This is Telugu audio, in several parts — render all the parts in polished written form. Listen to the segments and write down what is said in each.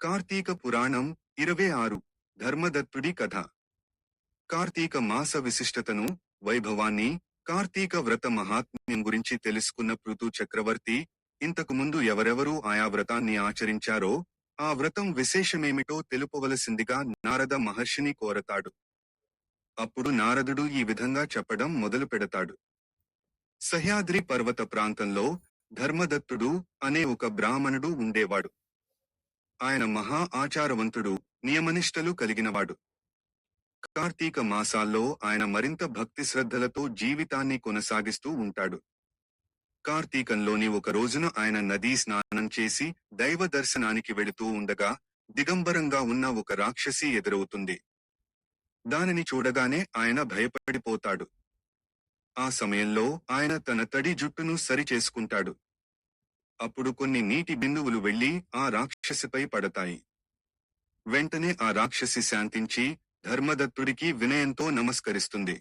కార్తీక పురాణం 26 ధర్మదత్తుడి కథ. కార్తీక మాస విశిష్టతను, వైభవాన్ని, కార్తీక వ్రత మహాత్మ్యం గురించి తెలుసుకున్న పృథు చక్రవర్తి, ఇంతకు ముందు ఎవరెవరూ ఆయా వ్రతాన్ని ఆచరించారో, ఆ వ్రతం విశేషమేమిటో తెలుపవలసిందిగా నారద మహర్షిని కోరతాడు. అప్పుడు నారదుడు ఈ విధంగా చెప్పడం మొదలు పెడతాడు. సహ్యాద్రి పర్వత ప్రాంతంలో ధర్మదత్తుడు అనే ఒక బ్రాహ్మణుడు ఉండేవాడు. ఆయన మహా ఆచారవంతుడు, నియమనిష్టలు కలిగినవాడు. కార్తీక మాసాల్లో ఆయన మరింత భక్తి శ్రద్ధలతో జీవితాన్ని కొనసాగిస్తూ ఉంటాడు. కార్తీకంలోని ఒక రోజున ఆయన నదీ స్నానం చేసి దైవ దర్శనానికి వెళుతూ ఉండగా దిగంబరంగా ఉన్న ఒక రాక్షసి ఎదురవుతుంది. దానిని చూడగానే ఆయన భయపడిపోతాడు. ఆ సమయంలో ఆయన తన తడి జుట్టును సరిచేసుకుంటాడు. అప్పుడు కొన్ని నీటి బిందువులు వెళ్లి ఆ రాక్షసిపై పడతాయి. వెంటనే ఆ రాక్షసి శాంతించి ధర్మదత్తుడికి వినయంతో నమస్కరిస్తుంది.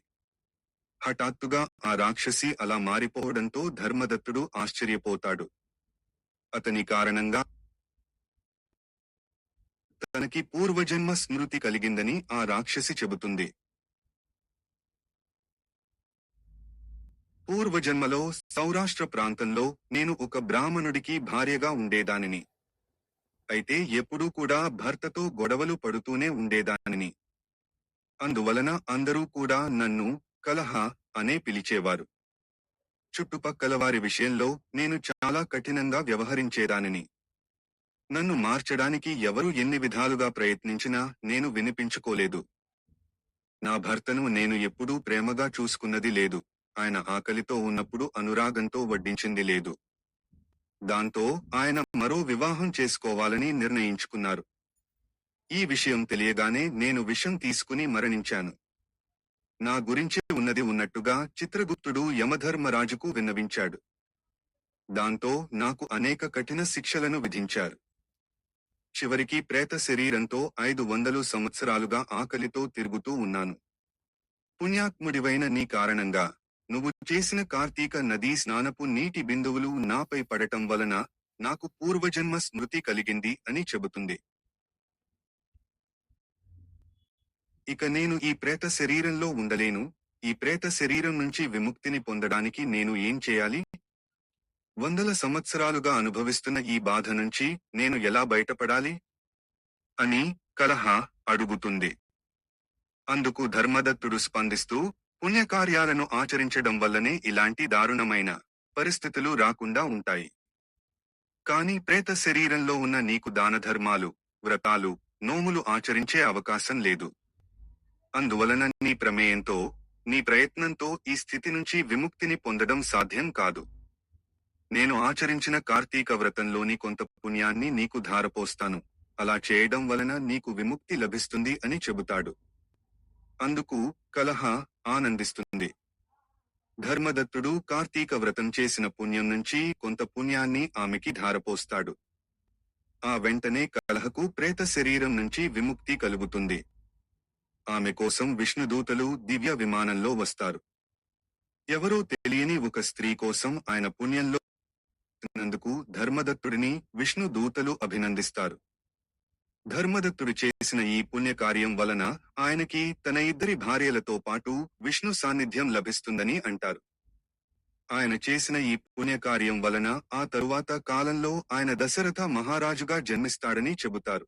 హఠాత్తుగా ఆ రాక్షసి అలా మారిపోవడంతో ధర్మదత్తుడు ఆశ్చర్యపోతాడు. అతని కారణంగా తనకి పూర్వజన్మ స్మృతి కలిగిందని ఆ రాక్షసి చెబుతుంది. పూర్వజన్మలో సౌరాష్ట్ర ప్రాంతంలో నేను ఒక బ్రాహ్మణుడికి భార్యగా ఉండేదానిని. అయితే ఎప్పుడూ కూడా భర్తతో గొడవలు పడుతూనే ఉండేదానిని. అందువలన అందరూ కూడా నన్ను కలహ అనే పిలిచేవారు. చుట్టుపక్కల వారి విషయంలో నేను చాలా కఠినంగా వ్యవహరించేదానిని. నన్ను మార్చడానికి ఎవరు ఎన్ని విధాలుగా ప్రయత్నించినా నేను వినిపించుకోలేదు. నా భర్తను నేను ఎప్పుడూ ప్రేమగా చూసుకున్నది లేదు. ఆయన ఆకలితో ఉన్నప్పుడు అనురాగంతో వడ్డించింది లేదు. దాంతో ఆయన మరో వివాహం చేసుకోవాలని నిర్ణయించుకున్నారు. ఈ విషయం తెలియగానే నేను విషం తీసుకుని మరణించాను. నా గురించి ఉన్నది ఉన్నట్టుగా చిత్రగుప్తుడు యమధర్మరాజుకు విన్నవించాడు. దాంతో నాకు అనేక కఠిన శిక్షలను విధించారు. చివరికి ప్రేత శరీరంతో 500 సంవత్సరాలుగా ఆకలితో తిరుగుతూ ఉన్నాను. పుణ్యాత్ముడివైన నీ కారణంగా నువ్వు చేసిన కార్తీక నదీ స్నానపు నీటి బిందువులు నాపై పడటం వలన నాకు పూర్వజన్మ స్మృతి కలిగింది అని చెబుతుంది. ఇక నేను ఈ ప్రేత శరీరంలో ఉండలేను. ఈ ప్రేత శరీరం నుంచి విముక్తిని పొందడానికి నేను ఏం చేయాలి? 100 సంవత్సరాలుగా అనుభవిస్తున్న ఈ బాధ నుంచి నేను ఎలా బయటపడాలి? అని కలహ అడుగుతుంది. అందుకు ధర్మదత్తుడు స్పందిస్తూ, పుణ్యకార్యాలను ఆచరించడం వల్లనే ఇలాంటి దారుణమైన పరిస్థితులు రాకుండా ఉంటాయి. కాని ప్రేత శరీరంలో ఉన్న నీకు దానధర్మాలు, వ్రతాలు, నోములు ఆచరించే అవకాశం లేదు. అందువలన నీ ప్రమేయంతో, నీ ప్రయత్నంతో ఈ స్థితి నుంచి విముక్తిని పొందడం సాధ్యం కాదు. నేను ఆచరించిన కార్తీక వ్రతంలోని కొంత పుణ్యాన్ని నీకు ధారపోస్తాను. అలా చేయడం వలన నీకు విముక్తి లభిస్తుంది అని చెబుతాడు. అందుకు కలహ ఆనందిస్తుంది. ధర్మదత్తుడు కార్తీక వ్రతం చేసిన పుణ్యం నుంచి కొంత పుణ్యాన్ని ఆమెకి ధారపోస్తాడు. ఆ వెంటనే కలహకు ప్రేత శరీరం నుంచి విముక్తి కలుగుతుంది. ఆమె కోసం విష్ణుదూతలు దివ్య విమానంలో వస్తారు. ఎవరో తెలియని ఒక స్త్రీ కోసం ఆయన పుణ్యంలో నందుకు ధర్మదత్తుడిని విష్ణు దూతలు అభినందిస్తారు. ధర్మదత్తుడు చేసిన ఈ పుణ్యకార్యం వలన ఆయనకి తన 2 భార్యలతో పాటు విష్ణు సాన్నిధ్యం లభిస్తుందని అంటారు. ఆయన చేసిన ఈ పుణ్యకార్యం వలన ఆ తరువాత కాలంలో ఆయన దశరథ మహారాజుగా జన్మిస్తాడని చెబుతారు.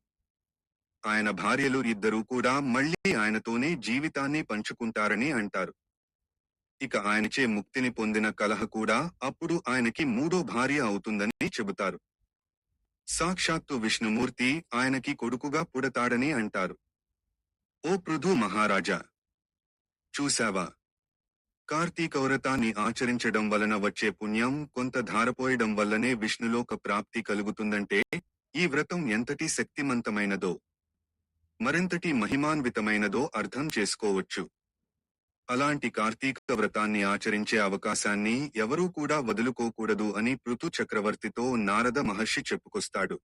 ఆయన భార్యలు 2 కూడా మళ్లీ ఆయనతోనే జీవితాన్ని పంచుకుంటారని అంటారు. ఇక ఆయనచే ముక్తిని పొందిన కలహ కూడా అప్పుడు ఆయనకి 3వ భార్య అవుతుందని చెబుతారు. సాక్షాత్తు విష్ణుమూర్తి ఆయనకి కొడుకుగా పుడతాడని అంటారు. ఓ పృథు మహారాజా! చూశావా? కార్తీక వ్రతాన్ని ఆచరించడం వలన వచ్చే పుణ్యం కొంత ధారపోయడం వల్లనే విష్ణులోక ప్రాప్తి కలుగుతుందంటే ఈ వ్రతం ఎంతటి శక్తిమంతమైనదో, మరెంతటి మహిమాన్వితమైనదో అర్థం చేసుకోవచ్చు. అలాంటి కార్తీక వ్రతాన్ని ఆచరించే అవకాశాన్ని ఎవరూ కూడా వదులుకోకూడదు అని పృథు చక్రవర్తితో నారద మహర్షి చెప్పుకొస్తాడు.